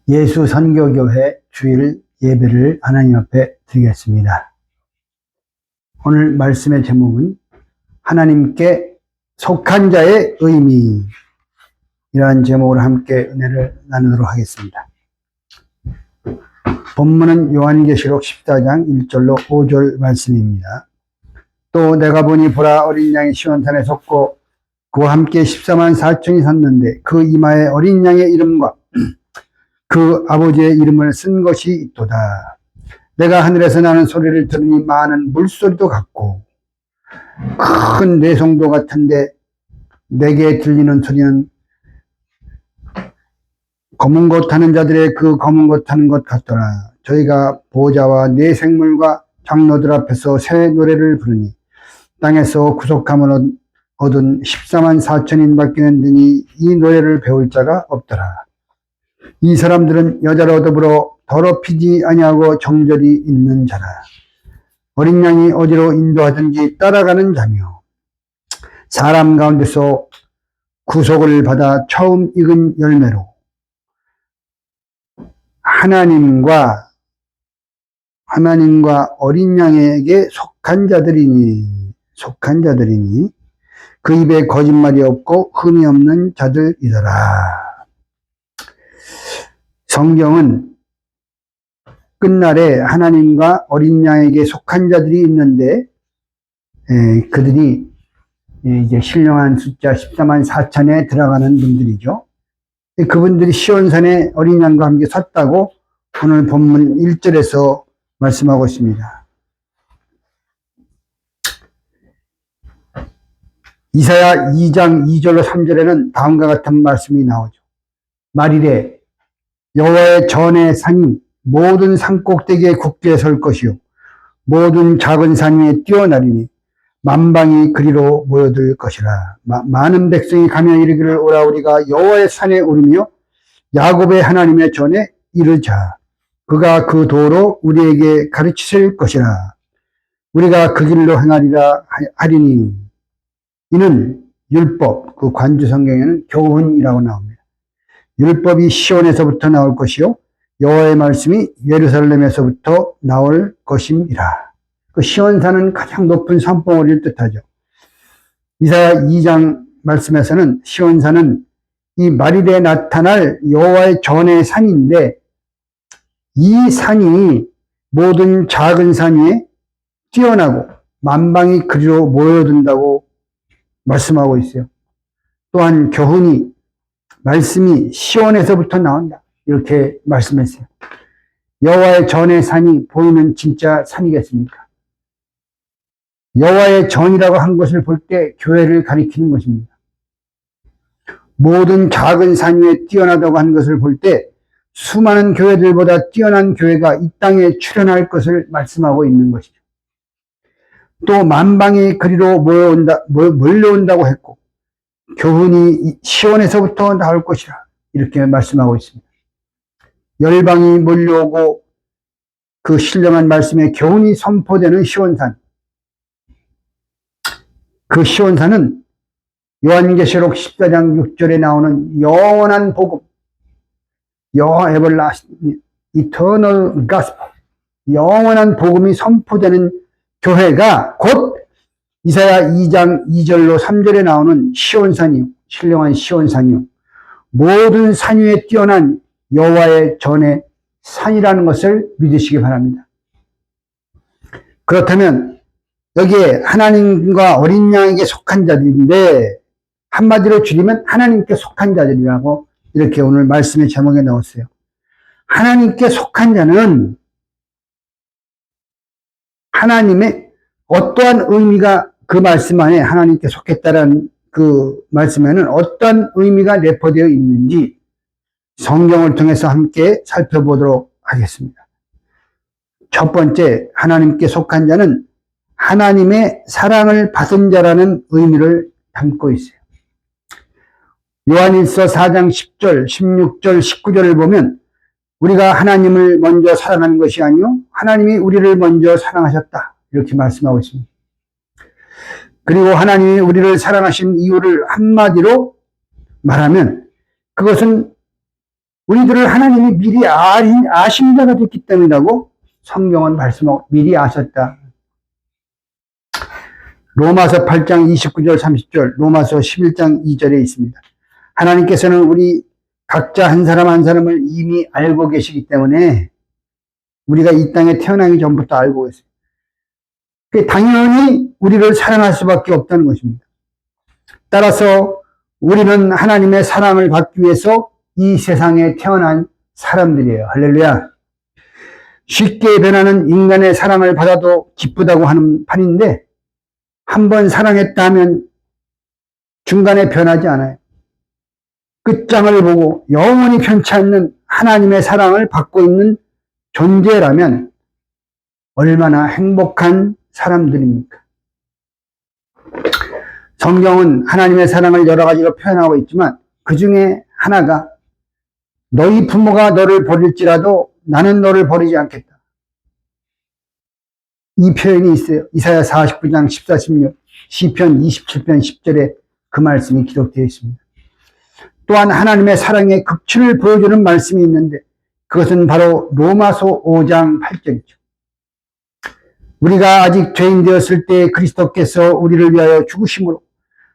예수 선교교회 주일 예배를 하나님 앞에 드리겠습니다. 오늘 말씀의 제목은 하나님께 속한 자의 의미, 이러한 제목으로 함께 은혜를 나누도록 하겠습니다. 본문은 요한계시록 14장 1절로 5절 말씀입니다. 또 내가 보니 보라, 어린 양이 시온산에 섰고 그와 함께 14만 4천이 섰는데 그 이마에 어린 양의 이름과 그 아버지의 이름을 쓴 것이 있도다. 내가 하늘에서 나는 소리를 들으니 많은 물소리도 같고 큰 뇌성도 같은데 내게 들리는 소리는 검은 것 타는 자들의 그 검은 것 타는 것 같더라. 저희가 보좌와 네 생물과 장로들 앞에서 새 노래를 부르니 땅에서 구속함을 얻은 14만 4천인 밖에는 등이 이 노래를 배울 자가 없더라. 이 사람들은 여자로 더불어 더럽히지 아니하고 정절이 있는 자라. 어린 양이 어디로 인도하든지 따라가는 자며 사람 가운데서 구속을 받아 처음 익은 열매로 하나님과 어린 양에게 속한 자들이니 그 입에 거짓말이 없고 흠이 없는 자들이더라. 성경은 끝날에 하나님과 어린 양에게 속한 자들이 있는데 그들이 이제 신령한 숫자 14만 4천에 들어가는 분들이죠. 그분들이 시온산에 어린 양과 함께 섰다고 오늘 본문 1절에서 말씀하고 있습니다. 이사야 2장 2절로 3절에는 다음과 같은 말씀이 나오죠. 말이래 여호와의 전의 산이 모든 산꼭대기에 굳게 설 것이요 모든 작은 산 위에 뛰어나리니 만방이 그리로 모여들 것이라. 많은 백성이 가며 이르기를 오라, 우리가 여호와의 산에 오르며 야곱의 하나님의 전에 이르자. 그가 그 도로 우리에게 가르치실 것이라. 우리가 그 길로 행하리라 하리니. 이는 율법, 그 관주 성경에는 교훈이라고 나옵니다. 율법이 시온에서부터 나올 것이요 여호와의 말씀이 예루살렘에서부터 나올 것임이라. 그 시온산은 가장 높은 산봉우리를 뜻하죠. 이사야 2장 말씀에서는 시온산은 이 말일에 나타날 여호와의 전의 산인데 이 산이 모든 작은 산 위에 뛰어나고 만방이 그리로 모여든다고 말씀하고 있어요. 또한 교훈이 말씀이 시온에서부터 나온다, 이렇게 말씀했어요. 여호와의 전의 산이 보이는 진짜 산이겠습니까? 여호와의 전이라고 한 것을 볼 때 교회를 가리키는 것입니다. 모든 작은 산 위에 뛰어나다고 한 것을 볼 때 수많은 교회들보다 뛰어난 교회가 이 땅에 출현할 것을 말씀하고 있는 것이죠. 또 만방이 그리로 몰려온다고 했고 교훈이 시온에서부터 나올 것이라, 이렇게 말씀하고 있습니다. 열방이 몰려오고 그 신령한 말씀에 교훈이 선포되는 시온산, 그 시온산은 요한계시록 14장 6절에 나오는 영원한 복음, eternal gospel, 영원한 복음이 선포되는 교회가 곧 이사야 2장 2절로 3절에 나오는 시온산이요, 신령한 시온산이요, 모든 산 위에 뛰어난 여호와의 전의 산이라는 것을 믿으시기 바랍니다. 그렇다면 여기에 하나님과 어린 양에게 속한 자들인데 한마디로 줄이면 하나님께 속한 자들이라고 이렇게 오늘 말씀의 제목에 넣었어요. 하나님께 속한 자는 하나님의 어떠한 의미가, 그 말씀 안에 하나님께 속했다라는 그 말씀에는 어떤 의미가 내포되어 있는지 성경을 통해서 함께 살펴보도록 하겠습니다. 첫 번째, 하나님께 속한 자는 하나님의 사랑을 받은 자라는 의미를 담고 있어요. 요한일서 4장 10절, 16절, 19절을 보면 우리가 하나님을 먼저 사랑하는 것이 아니요 하나님이 우리를 먼저 사랑하셨다, 이렇게 말씀하고 있습니다. 그리고 하나님이 우리를 사랑하신 이유를 한마디로 말하면 그것은 우리들을 하나님이 미리 아신 자가 됐기 때문이라고 성경은 말씀하고 미리 아셨다. 로마서 8장 29절 30절, 로마서 11장 2절에 있습니다. 하나님께서는 우리 각자 한 사람 한 사람을 이미 알고 계시기 때문에 우리가 이 땅에 태어나기 전부터 알고 계세요. 당연히 우리를 사랑할 수밖에 없다는 것입니다. 따라서 우리는 하나님의 사랑을 받기 위해서 이 세상에 태어난 사람들이에요. 할렐루야. 쉽게 변하는 인간의 사랑을 받아도 기쁘다고 하는 판인데 한번 사랑했다 하면 중간에 변하지 않아요. 끝장을 보고 영원히 변치 않는 하나님의 사랑을 받고 있는 존재라면 얼마나 행복한 사람들입니까? 성경은 하나님의 사랑을 여러 가지로 표현하고 있지만 그 중에 하나가 너희 부모가 너를 버릴지라도 나는 너를 버리지 않겠다. 이 표현이 있어요. 이사야 49장 14, 16, 시편 27편 10절에 그 말씀이 기록되어 있습니다. 또한 하나님의 사랑의 극치를 보여주는 말씀이 있는데 그것은 바로 로마서 5장 8절이죠. 우리가 아직 죄인 되었을 때 그리스도께서 우리를 위하여 죽으심으로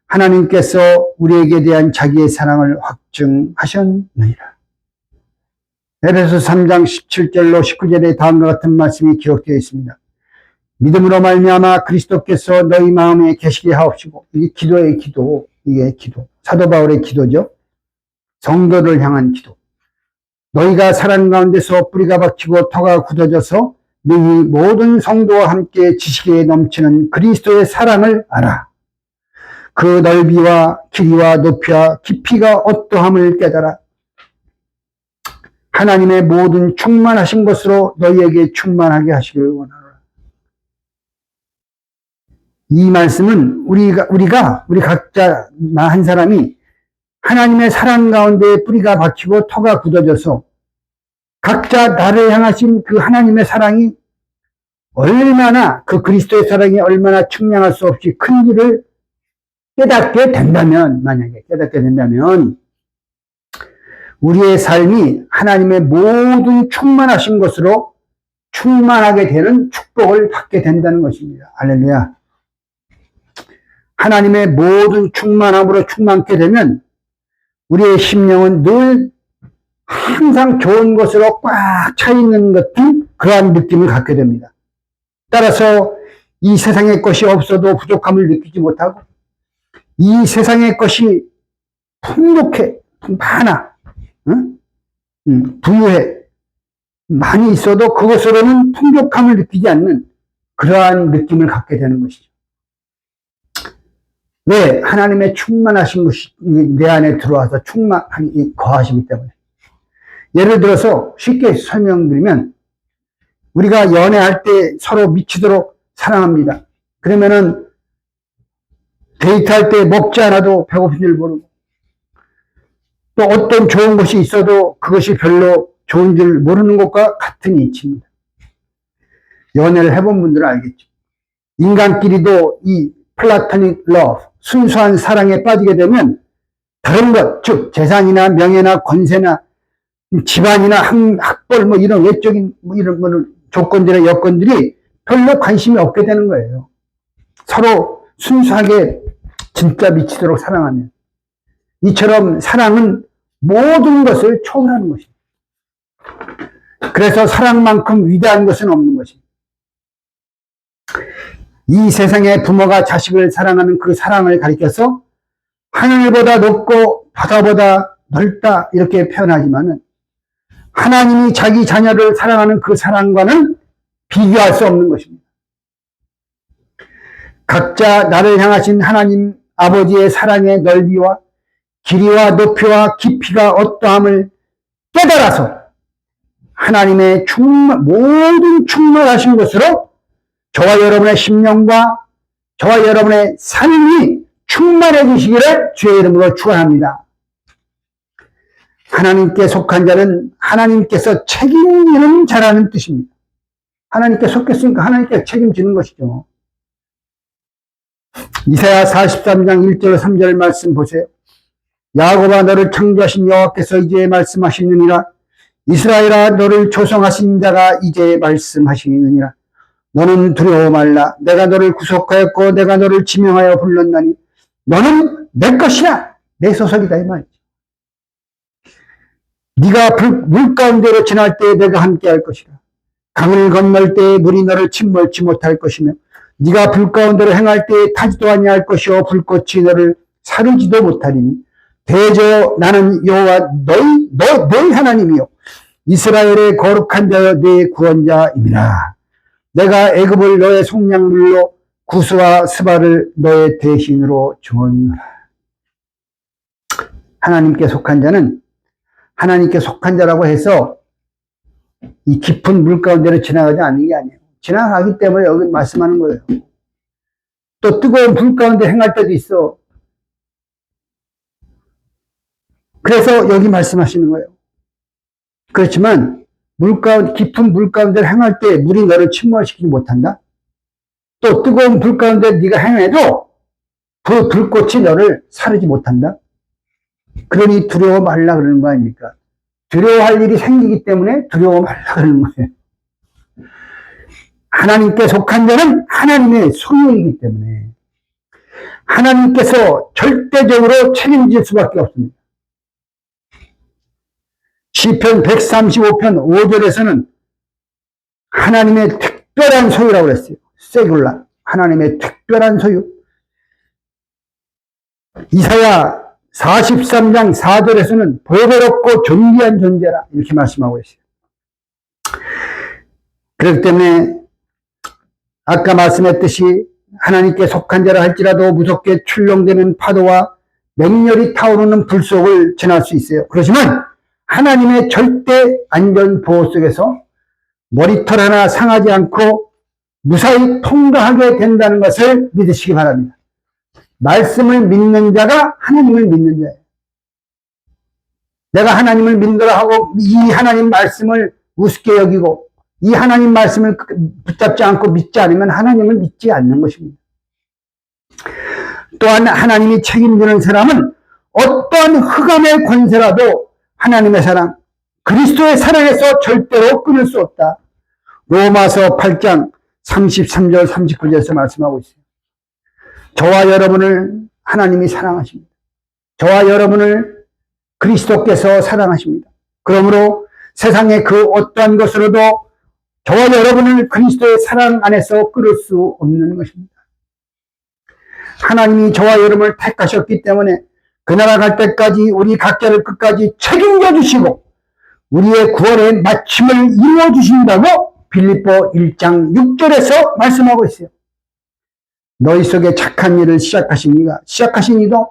하나님께서 우리에게 대한 자기의 사랑을 확증하셨느니라. 에베소 3장 17절로 19절에 다음과 같은 말씀이 기록되어 있습니다. 믿음으로 말미암아 그리스도께서 너희 마음에 계시게 하옵시고, 이게 기도의 기도, 이게 기도, 사도 바울의 기도죠. 성도를 향한 기도. 너희가 사랑 가운데서 뿌리가 박히고 터가 굳어져서 너희 모든 성도와 함께 지식에 넘치는 그리스도의 사랑을 알아. 그 넓이와 길이와 높이와 깊이가 어떠함을 깨달아. 하나님의 모든 충만하신 것으로 너희에게 충만하게 하시길 원하노라. 이 말씀은 우리 각자 나 한 사람이 하나님의 사랑 가운데 뿌리가 박히고 터가 굳어져서 각자 나를 향하신 그 하나님의 사랑이 얼마나, 그 그리스도의 사랑이 얼마나 측량할 수 없이 큰지를 깨닫게 된다면, 만약에 깨닫게 된다면 우리의 삶이 하나님의 모든 충만하신 것으로 충만하게 되는 축복을 받게 된다는 것입니다. 할렐루야. 하나님의 모든 충만함으로 충만케 되면 우리의 심령은 늘 항상 좋은 것으로 꽉 차 있는 같은 그러한 느낌을 갖게 됩니다. 따라서 이 세상의 것이 없어도 부족함을 느끼지 못하고 이 세상의 것이 풍족해, 많아, 부유해, 많이 있어도 그것으로는 풍족함을 느끼지 않는 그러한 느낌을 갖게 되는 것이죠. 왜? 하나님의 충만하신 것이 내 안에 들어와서 충만하게 거하시기 때문에. 예를 들어서 쉽게 설명드리면 우리가 연애할 때 서로 미치도록 사랑합니다. 그러면은 데이트할 때 먹지 않아도 배고픈 줄 모르고 또 어떤 좋은 것이 있어도 그것이 별로 좋은 줄 모르는 것과 같은 이치입니다. 연애를 해본 분들은 알겠죠. 인간끼리도 이 플라토닉 러브, 순수한 사랑에 빠지게 되면 다른 것, 즉 재산이나 명예나 권세나 집안이나 학벌 뭐 이런 외적인 뭐 이런 조건들의 여건들이 별로 관심이 없게 되는 거예요. 서로 순수하게 진짜 미치도록 사랑하면. 이처럼 사랑은 모든 것을 초월하는 것입니다. 그래서 사랑만큼 위대한 것은 없는 것입니다. 이 세상의 부모가 자식을 사랑하는 그 사랑을 가리켜서 하늘보다 높고 바다보다 넓다 이렇게 표현하지만은 하나님이 자기 자녀를 사랑하는 그 사랑과는 비교할 수 없는 것입니다. 각자 나를 향하신 하나님 아버지의 사랑의 넓이와 길이와 높이와 깊이가 어떠함을 깨달아서 하나님의 모든 충만하신 것으로 저와 여러분의 심령과 저와 여러분의 삶이 충만해지시기를 주의 이름으로 축원합니다. 하나님께 속한 자는 하나님께서 책임지는 자라는 뜻입니다. 하나님께 속했으니까 하나님께 책임지는 것이죠. 이사야 43장 1절 3절 말씀 보세요. 야곱아 너를 창조하신 여호와께서 이제 말씀하시느니라. 이스라엘아 너를 조성하신 자가 이제 말씀하시느니라. 너는 두려워 말라. 내가 너를 구속하였고 내가 너를 지명하여 불렀나니 너는 내 것이야. 내 소속이다 이 말이지. 네가 물 가운데로 지날 때 내가 함께 할 것이라. 강을 건널 때 물이 너를 침몰치 못할 것이며 네가 불 가운데로 행할 때 타지도 아니할 것이요 불꽃이 너를 사르지도 못하리니 대저 나는 여호와 너희 하나님이요 이스라엘의 거룩한 자여 네 구원자임이라. 내가 애굽을 너의 속량물로 구스와 스바를 너의 대신으로 주었노라. 하나님께 속한 자는 하나님께 속한 자라고 해서 이 깊은 물 가운데로 지나가지 않는 게 아니에요. 지나가기 때문에 여기 말씀하는 거예요. 또 뜨거운 불 가운데 행할 때도 있어. 그래서 여기 말씀하시는 거예요. 그렇지만 깊은 물 가운데 행할 때 물이 너를 침몰시키지 못한다. 또 뜨거운 불 가운데 네가 행해도 그 불꽃이 너를 사르지 못한다. 그러니 두려워 말라 그러는 거 아닙니까? 두려워할 일이 생기기 때문에 두려워 말라 그러는 거예요. 하나님께 속한 자는 하나님의 소유이기 때문에 하나님께서 절대적으로 책임질 수밖에 없습니다. 시편 135편 5절에서는 하나님의 특별한 소유라고 그랬어요. 세굴라, 하나님의 특별한 소유. 이사야 43장 4절에서는 보배롭고 존귀한 존재라 이렇게 말씀하고 있어요. 그렇기 때문에 아까 말씀했듯이 하나님께 속한 자라 할지라도 무섭게 출렁대는 파도와 맹렬히 타오르는 불 속을 지날 수 있어요. 그렇지만 하나님의 절대 안전 보호 속에서 머리털 하나 상하지 않고 무사히 통과하게 된다는 것을 믿으시기 바랍니다. 말씀을 믿는 자가 하나님을 믿는 자예요. 내가 하나님을 믿노라 하고 이 하나님 말씀을 우습게 여기고 이 하나님 말씀을 붙잡지 않고 믿지 않으면 하나님을 믿지 않는 것입니다. 또한 하나님이 책임지는 사람은 어떠한 흑암의 권세라도 하나님의 사랑, 그리스도의 사랑에서 절대로 끊을 수 없다. 로마서 8장 33절 39절에서 말씀하고 있어요. 저와 여러분을 하나님이 사랑하십니다. 저와 여러분을 그리스도께서 사랑하십니다. 그러므로 세상의 그 어떠한 것으로도 저와 여러분을 그리스도의 사랑 안에서 끊을 수 없는 것입니다. 하나님이 저와 여러분을 택하셨기 때문에 그 나라 갈 때까지 우리 각자를 끝까지 책임져 주시고 우리의 구원의 마침을 이루어 주신다고 빌립보 1장 6절에서 말씀하고 있어요. 너희 속에 착한 일을 시작하신 이도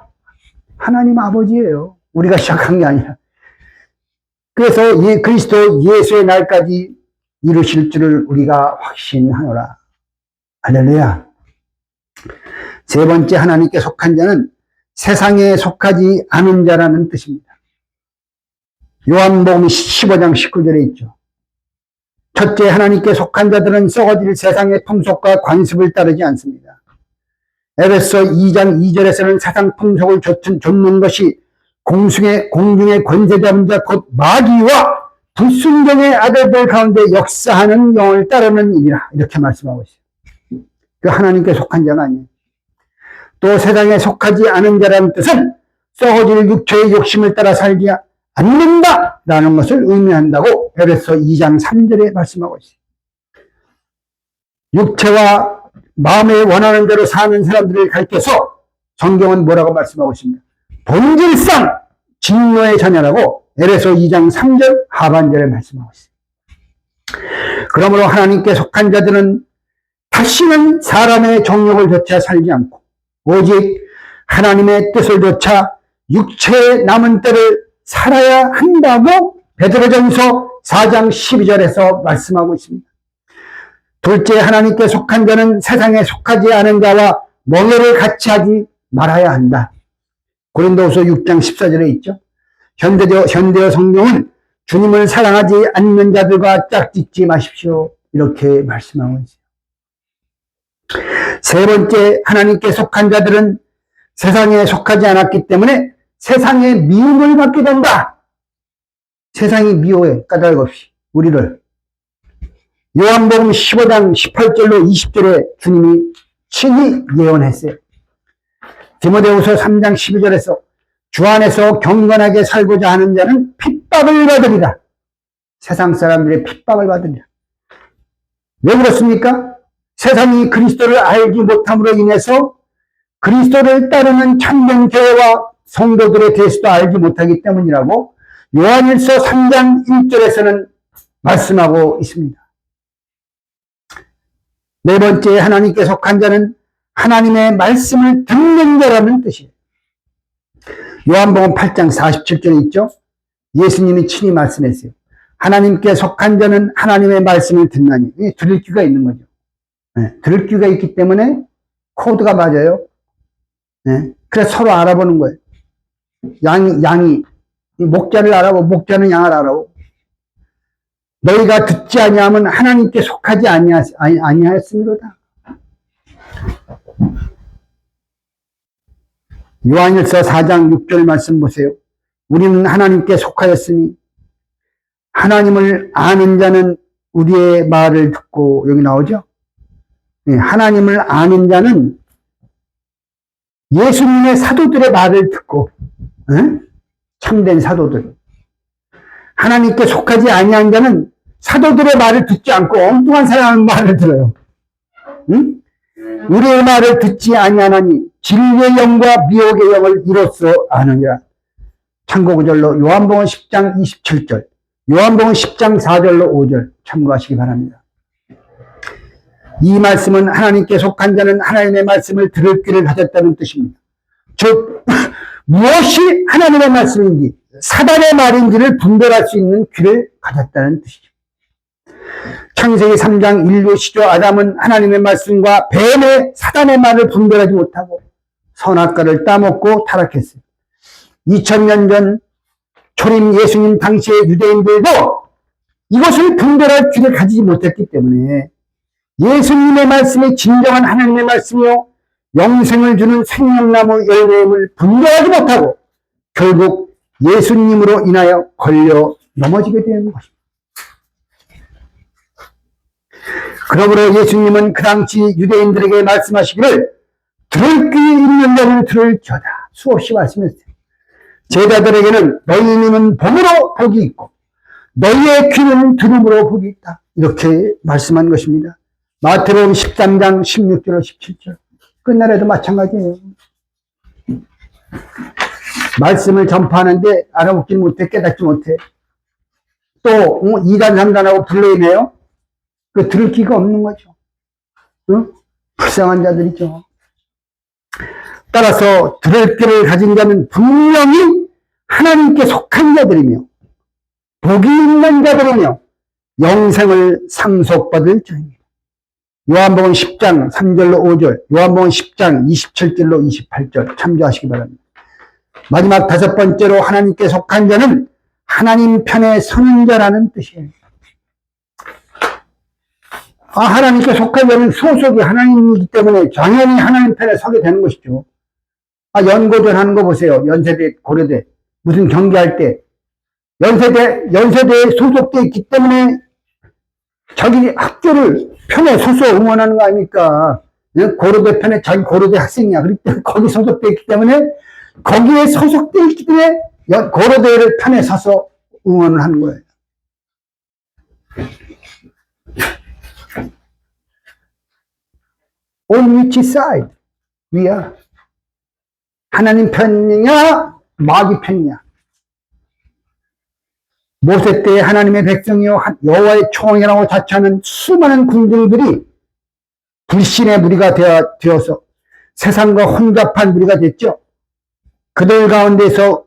하나님 아버지예요. 우리가 시작한 게 아니라. 그래서 그리스도 예수의 날까지 이루실 줄을 우리가 확신하노라. 할렐루야. 세 번째, 하나님께 속한 자는 세상에 속하지 않은 자라는 뜻입니다. 요한복음 15장 19절에 있죠. 첫째, 하나님께 속한 자들은 썩어질 세상의 풍속과 관습을 따르지 않습니다. 에베소 2장 2절에서는 세상 풍속을 좇는 것이 공중의 권세 잡은 자 곧 마귀와 불순종의 아들들 가운데 역사하는 영을 따르는 일이라 이렇게 말씀하고 있어요. 그 하나님께 속한 자가 아니에요. 또 세상에 속하지 않은 자라는 뜻은 썩어질 육체의 욕심을 따라 살지 않는다라는 것을 의미한다고 에베소 2장 3절에 말씀하고 있어요. 육체와 마음에 원하는 대로 사는 사람들을 가르쳐서 성경은 뭐라고 말씀하고 있습니다. 본질상 진노의 자녀라고 에베소 2장 3절 하반절에 말씀하고 있어요. 그러므로 하나님께 속한 자들은 다시는 사람의 정욕을 좇아 살지 않고 오직 하나님의 뜻을 좇아 육체의 남은 때를 살아야 한다고 베드로전서 4장 12절에서 말씀하고 있습니다. 둘째, 하나님께 속한 자는 세상에 속하지 않은 자와 멍해를 같이 하지 말아야 한다. 고린도후서 6장 14절에 있죠. 현대어 성경은 주님을 사랑하지 않는 자들과 짝짓지 마십시오. 이렇게 말씀하고 있어요. 세 번째, 하나님께 속한 자들은 세상에 속하지 않았기 때문에 세상의 미움을 받게 된다. 세상이 미워해, 까닭 없이 우리를. 요한복음 15장 18절로 20절에 주님이 친히 예언했어요. 디모데후서 3장 12절에서 주 안에서 경건하게 살고자 하는 자는 핍박을 받으리라. 세상 사람들의 핍박을 받으리라. 왜 그렇습니까? 세상이 그리스도를 알지 못함으로 인해서 그리스도를 따르는 참된 교회와 성도들에 대해서도 알지 못하기 때문이라고 요한일서 3장 1절에서는 말씀하고 있습니다. 네 번째, 하나님께 속한 자는 하나님의 말씀을 듣는 자라는 뜻이에요. 요한복음 8장 47절에 있죠. 예수님이 친히 말씀했어요. 하나님께 속한 자는 하나님의 말씀을 듣나니. 들을 귀가 있는 거죠. 네, 들을 귀가 있기 때문에 코드가 맞아요. 네, 그래서 서로 알아보는 거예요. 양이 목자를 알아보고 목자는 양을 알아보고. 너희가 듣지 아니하면 하나님께 속하지 아니하였음이로다. 요한일서 4장 6절 말씀 보세요. 우리는 하나님께 속하였으니 하나님을 아는 자는 우리의 말을 듣고, 여기 나오죠? 네, 하나님을 아는 자는 예수님의 사도들의 말을 듣고, 네? 참된 사도들. 하나님께 속하지 아니한 자는 사도들의 말을 듣지 않고 엉뚱한 사람의 말을 들어요. 응? 우리의 말을 듣지 아니하나니 진리의 영과 미혹의 영을 이로써 아느니라. 참고구절로 요한복음 10장 27절, 요한복음 10장 4절로 5절 참고하시기 바랍니다. 이 말씀은 하나님께 속한 자는 하나님의 말씀을 들을 귀를 가졌다는 뜻입니다. 즉 무엇이 하나님의 말씀인지 사단의 말인지를 분별할 수 있는 귀를 가졌다는 뜻이죠. 창세기 3장 인류 시조 아담은 하나님의 말씀과 뱀의 사단의 말을 분별하지 못하고 선악과를 따먹고 타락했어요. 2000년 전 초림 예수님 당시의 유대인들도 이것을 분별할 귀를 가지지 못했기 때문에 예수님의 말씀이 진정한 하나님의 말씀이요 영생을 주는 생명나무 열매임을 분별하지 못하고 결국 예수님으로 인하여 걸려 넘어지게 되는 것입니다. 그러므로 예수님은 그 당시 유대인들에게 말씀하시기를 들을 귀 있는 자는 들을지어다 수없이 말씀했어요. 제자들에게는 너희는 봄으로 복이 있고 너희의 귀는 들음으로 복이 있다 이렇게 말씀한 것입니다. 마태복음 13장 16절 17절 끝날에도 마찬가지예요. 말씀을 전파하는데 알아먹지 못해 깨닫지 못해 또 2단 3단하고 불러이네요. 그 들을 귀가 없는 거죠. 응? 불쌍한 자들이죠. 따라서 들을 귀를 가진 자는 분명히 하나님께 속한 자들이며 복이 있는 자들이며 영생을 상속받을 자입니다. 요한복음 10장 3절로 5절, 요한복음 10장 27절로 28절 참조하시기 바랍니다. 마지막 다섯 번째로 하나님께 속한 자는 하나님 편에 서는 자라는 뜻이에요. 하나님께 속한 자는 소속이 하나님이기 때문에 당연히 하나님 편에 서게 되는 것이죠. 연고전 하는 거 보세요. 연세대, 고려대. 무슨 경기할 때. 연세대에 소속되어 있기 때문에 자기 학교를 편에 서서 응원하는 거 아닙니까? 고려대 편에 자기 고려대 학생이야. 그렇기 때문에 거기 소속되어 있기 때문에 거기에 소속되어 있기 때문에 고려대를 편에 서서 응원을 하는 거예요. On which side we are? 하나님 편이냐 마귀 편이냐? 모세 때 하나님의 백성이요 여호와의 총이라고 자처하는 수많은 군중들이 불신의 무리가 되어서 세상과 혼잡한 무리가 됐죠. 그들 가운데서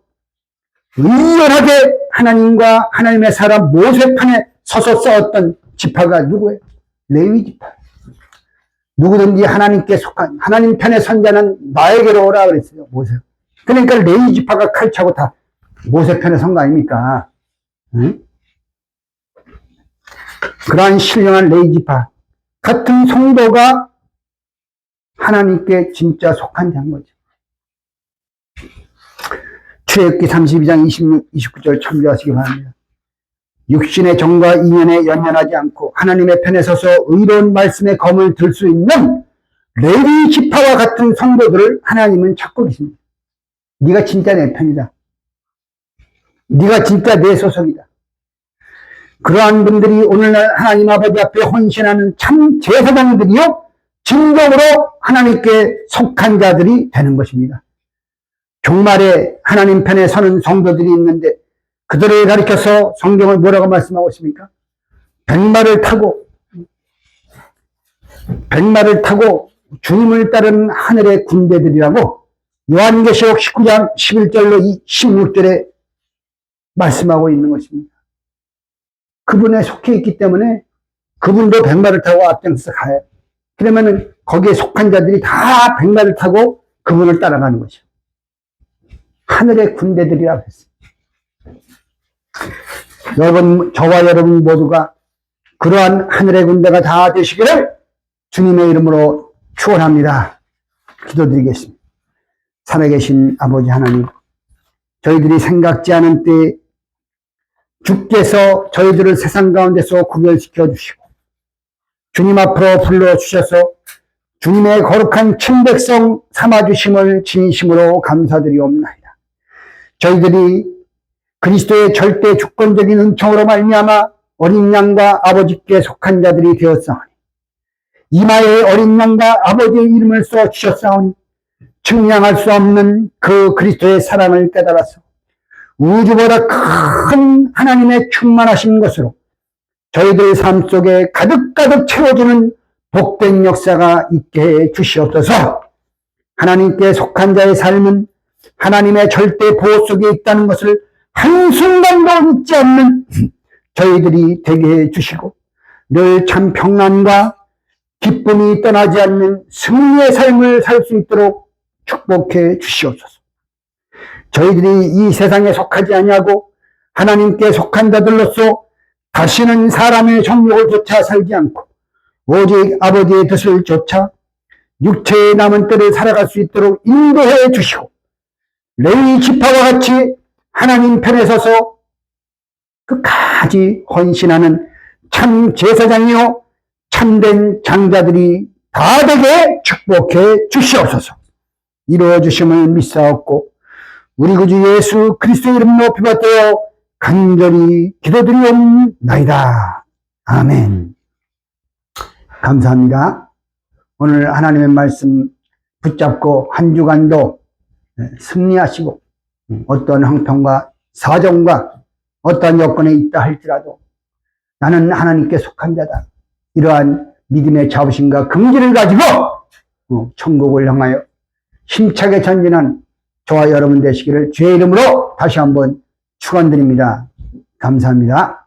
의연하게 하나님과 하나님의 사람 모세 편에 서서 싸웠던 지파가 누구예요? 레위 지파. 누구든지 하나님께 속한 하나님 편에 선 자는 나에게로 오라 그랬어요. 모세. 그러니까 레위 지파가 칼차고 다 모세 편에 선 거 아닙니까? 응? 그러한 신령한 레위 지파 같은 성도가 하나님께 진짜 속한 자인 거죠. 출애굽기 32장 26, 29절 참조하시기 바랍니다. 육신의 정과 인연에 연연하지 않고 하나님의 편에 서서 의로운 말씀의 검을 들 수 있는 레위 지파와 같은 성도들을 하나님은 찾고 계십니다. 네가 진짜 내 편이다. 네가 진짜 내 소속이다. 그러한 분들이 오늘날 하나님 아버지 앞에 헌신하는 참 제사장들이요, 진정으로 하나님께 속한 자들이 되는 것입니다. 종말에 하나님 편에 서는 성도들이 있는데 그들을 가리켜서 성경을 뭐라고 말씀하고 있습니까? 백마를 타고 주님을 따르는 하늘의 군대들이라고 요한계시록 19장 11절로 16절에 말씀하고 있는 것입니다. 그분에 속해 있기 때문에 그분도 백마를 타고 앞장서 가요. 그러면은 거기에 속한 자들이 다 백마를 타고 그분을 따라가는 거죠. 하늘의 군대들이라고 했어요. 여러분, 저와 여러분 모두가 그러한 하늘의 군대가 다 되시기를 주님의 이름으로 축원합니다. 기도드리겠습니다. 살아계신 아버지 하나님, 저희들이 생각지 않은 때에 주께서 저희들을 세상 가운데서 구별시켜 주시고 주님 앞으로 불러주셔서 주님의 거룩한 친백성 삼아주심을 진심으로 감사드리옵나이다. 저희들이 그리스도의 절대 주권적인 은총으로 말미암아 어린 양과 아버지께 속한 자들이 되었사오니 이마에 어린 양과 아버지의 이름을 써 주셨사오니 측량할 수 없는 그 그리스도의 사랑을 깨달아서 우주보다 큰 하나님의 충만하신 것으로 저희들 삶 속에 가득가득 채워주는 복된 역사가 있게 해 주시옵소서. 하나님께 속한 자의 삶은 하나님의 절대 보호 속에 있다는 것을 한순간도 잊지 않는 저희들이 되게 해 주시고 늘 참 평안과 기쁨이 떠나지 않는 승리의 삶을 살 수 있도록 축복해 주시옵소서. 저희들이 이 세상에 속하지 아니하고 하나님께 속한 자들로서 다시는 사람의 정욕을 쫓아 살지 않고 오직 아버지의 뜻을 쫓아 육체의 남은 때를 살아갈 수 있도록 인도해 주시고 레위 지파와 같이 하나님 편에 서서 끝까지 헌신하는 참 제사장이요 참된 장자들이 다 되게 축복해 주시옵소서. 이루어 주심을 믿사옵고 우리 구주 예수 그리스도의 이름으로 비받되어 간절히 기도드리옵나이다. 아멘. 감사합니다. 오늘 하나님의 말씀 붙잡고 한 주간도 승리하시고 어떤 형편과 사정과 어떤 여건에 있다 할지라도 나는 하나님께 속한 자다. 이러한 믿음의 자부심과 긍지를 가지고 천국을 향하여 힘차게 전진한 저와 여러분 되시기를 주의 이름으로 다시 한번 축원드립니다. 감사합니다.